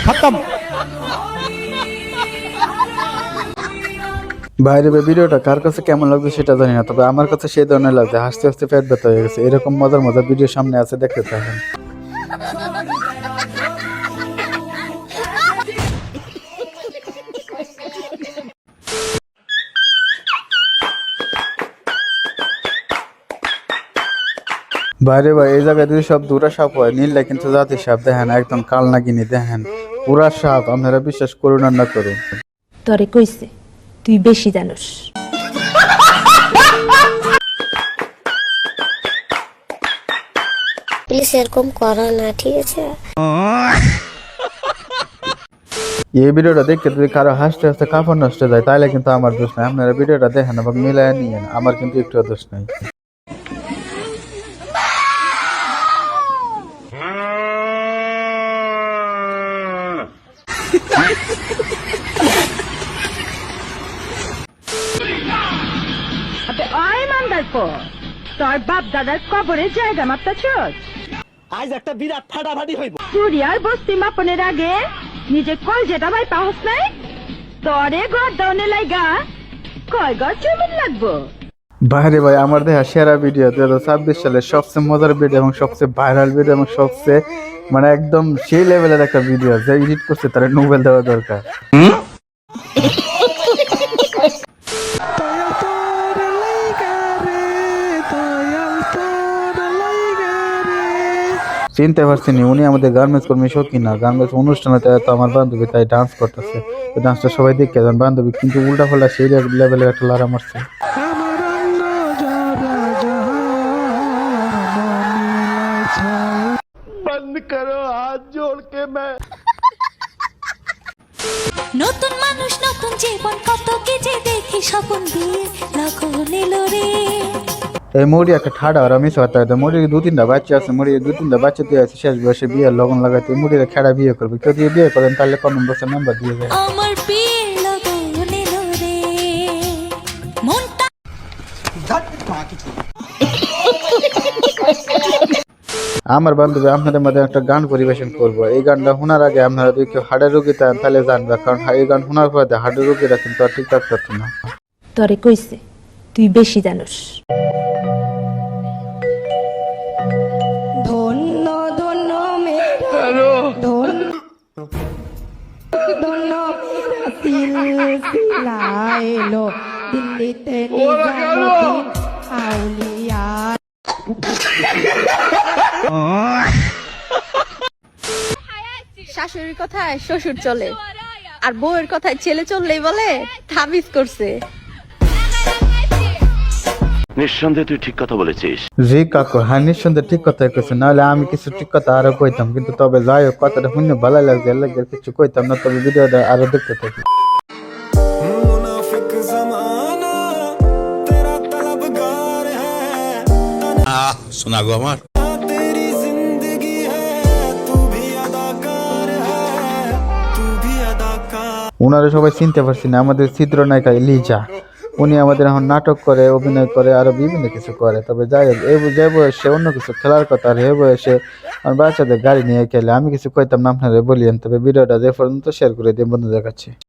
খতম। বাইরে ভিডিওটা কার কাছে কেমন লাগবে সেটা জানি না, তবে আমার কাছে সেই ধরনের লাগছে। হাসতে হাসতে পেট ব্যথা হয়ে গেছে। এরকম মজার মজার ভিডিও সামনে আছে, দেখতে থাকেন। বাইরে ভাই এই জায়গায় যদি সব দুরা সাপ হয়, নীলটা কিন্তু জাতি সাপ দেখেন, একদম কাল নাগিনি দেখেন, পুরা সাপ। আপনারা বিশ্বাস করুন আর না করুন। তরে কইছে তুই বেশি জানোস। প্লিজ এরকম করো না, ঠিক আছে? এই ভিডিওটা দেখতে যদি কারো হাসতে হাসতে কাপড় নষ্ট যায়, তাহলে কিন্তু আমার দোষ নাই। আপনারা ভিডিওটা দেখেন এবং মিলায় নিয়েন, আমার কিন্তু একটু দোষ নাই। তোর বাপ দাদার কবরে জায়গা মাপতাছস? আজ একটা বিরাট ফাটাফাটি হইব। চুরিয়ার বস্তি মাপনের আগে নিজে কয় যেটা ভাই পাহস নাই? তরে ঘর দাউনে লাইগা কয় ঘর চুমিন লাগবো? বাইরে ভাই আমার দেখা সেরা ভিডিও 2026 সালের সবচেয়ে মজার ভিডিও এবং সবচেয়ে ভাইরাল ভিডিও এবং সবচেয়ে মানে একদম সেই লেভেলের একটা ভিডিও, যে এডিট করছে তার নোবেল দেওয়া দরকার। চিনতে পারছি নি, উনি আমাদের গার্মেন্টস কর্মী সখী না। গার্মেন্টস অনুষ্ঠানে তো আমার বান্ধবী তাই ডান্স করতেছে, তো ডান্সটা সবাই দেখে যান। বান্ধবী কিন্তু উল্টা ফেলা সেই লেভেলের একটা লারা মারছে। বন্ধ করো হাত জোড় কে मैं নতুন মানুষ নতুন জীবন কত কিছু দেখি স্বপন দিয়ে লগন এলো রে। এই মুড়ি একটা ঠাডা আর মিস হতে হয়। মুড়ির 2-3টা বাচ্চা আছে, মুড়ির 2-3টা বাচ্চা দিয়ে আছে, শেষ বয়সে বিয়ের লগন লাগাইতে মুড়ির খেড়া বিয়ে করবে। কেউ যদি বিয়ে করেন তাহলে কমেন্ট বক্সে নাম্বার দিয়ে দেয়। আমার বিয়ে লগন এলো রে মনটা। আমার বান্ধবী আপনাদের মধ্যে একটা গান পরিবেশন করবো। এই গানটা শোনার আগে আপনারা যদি কেউ হার্টের রোগী তাহলে তাহলে জানবে, কারণ এই গান শোনার পরে হার্টের রোগীরা কিন্তু আর ঠিক থাকতে পারতো না। তরে কইছে তুই বেশি জানোস। ধন্য ধন্য মেরা ধন্য ধন্য মেরা সিলসিলা এলো দিল্লিতে নিজামুদ্দিন আউলিয়া। শাশুড়ির কথায় শ্বশুর চলে, আর বউয়ের কথায় ছেলে চললেই বলে তাবিজ করছে। নিঃসন্দেহে তুই ঠিক কথা বলেছিস। জি কাকু, হ্যাঁ নিঃসন্দেহে ঠিক কথা কইছে, নাহলে আমি কিছু ঠিক কথা আরো কইতাম, কিন্তু তবে যাই হোক কথাটা শুনে ভালো লাগছে, এর লাগে কিছু কইতাম না। তবে ভিডিওটা আরো দেখতে থাকি। শোনা গো আমার উনারা সবাই চিনতে পারছি না, আমাদের চিত্রনায়িকা লিজা। উনি আমাদের এখন নাটক করে, অভিনয় করে, আরো বিভিন্ন কিছু করে। তবে যাই হোক, এই যে বয়সে অন্য কিছু খেলার কথা, আর এই বয়সে আমার বাচ্চাদের গাড়ি নিয়ে খেলে, আমি কিছু কইতাম না, আপনারা বলিয়েন। তবে ভিডিওটা যে পর্যন্ত শেয়ার করে দিয়ে বন্ধুদের কাছে।